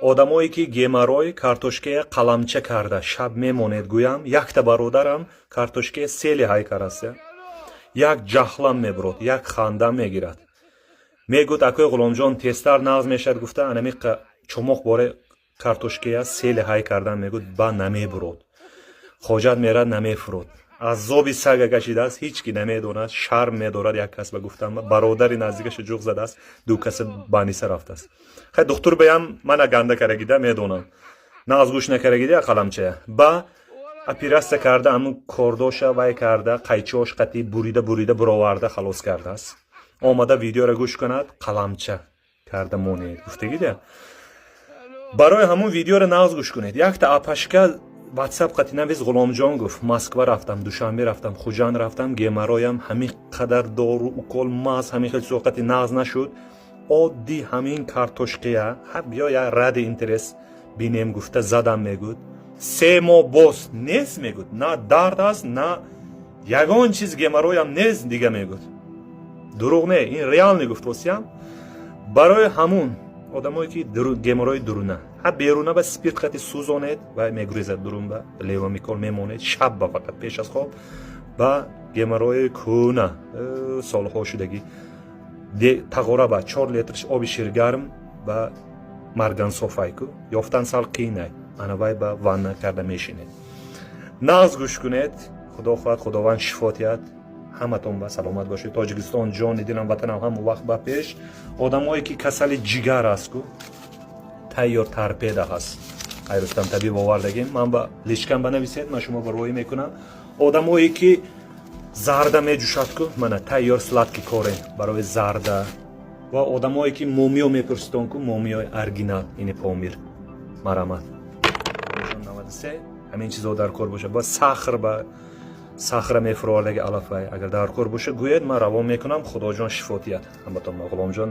одамое ки геморрой картошкаи қаламча карда шаб мемонед гӯям якта бародарам картошкаи сели ҳай карасе як ҷаҳлам мебурод як ханда мегирад мегӯд акои ғуломҷон тестар нағз мешавад гуфта анами чумоқ боре картошкая сели ҳай кардан мегӯд ба намебурод хоҷат мерад намефурод азоби сага кашидааст ҳеҷ ки намедонад шарм медорад як кас ба гуфтан бародари наздикаш ҷуғ задааст ду каси баниса рафтааст хай духтур баям мана ганда карагида медонам нағз гӯш накарагида қаламчая ба операсия карда амн кордоша вай карда қайчош қати бурида буроварда халос кардааст омада видеора гӯш кунад қаламча карда монед гуфтагида барои ҳамун видеора нағз гӯш кунед якта апашка ватсап қати навиз ғуломҷон гуфт москва рафтам душанбе рафтам хуҷанд рафтам геморроям ҳамин қадар дору укол маз ҳамин хел суқати нағз нашуд одди ҳамин картошкая бё я ради интерес бинем гуфта задам мегӯд 3 моҳ боз нест мегӯд на дард аст на ягон чиз геморроям нест дига мегӯд дурӯғ не ин реални гуфт восиям барои ҳамун одамое ки геморрои дуруна ҳа беруна ба спирт қати сӯзонед ва мегурезад дурун ба левомикол мемонед шабба фақат пеш аз хоб ба геморрои кӯна солҳо шудагӣ тағора ба 4 литрш оби ширгарм ба маргансофайку ёфтан сал қиинай анавай ба ванна карда мешинед нағз гӯш кунед худо хоҳад худованд шифо диҳад ҳаматон ба саломат бошед тоҷикистон ҷони дилам ватанам ҳамон вақт ба пеш одамое ки касали ҷигар аст ку тайёр торпеда ҳаст айрустам табиб овардагем ман ба личкам банависед ман шумо бароӣ мекунам одамое ки зарда меҷӯшад ку мана тайёр сладки корен барои зарда ва одамое ки момиё мепурситон ку момиёи оригинал ини помир марамат 93 ҳамин чизо дар кор боша ба сахр ба сахра мефурордаги алафай агар дар кор боша гӯед ман равон мекунам худоҷон шифо диҳад ҳаматон ғуломҷон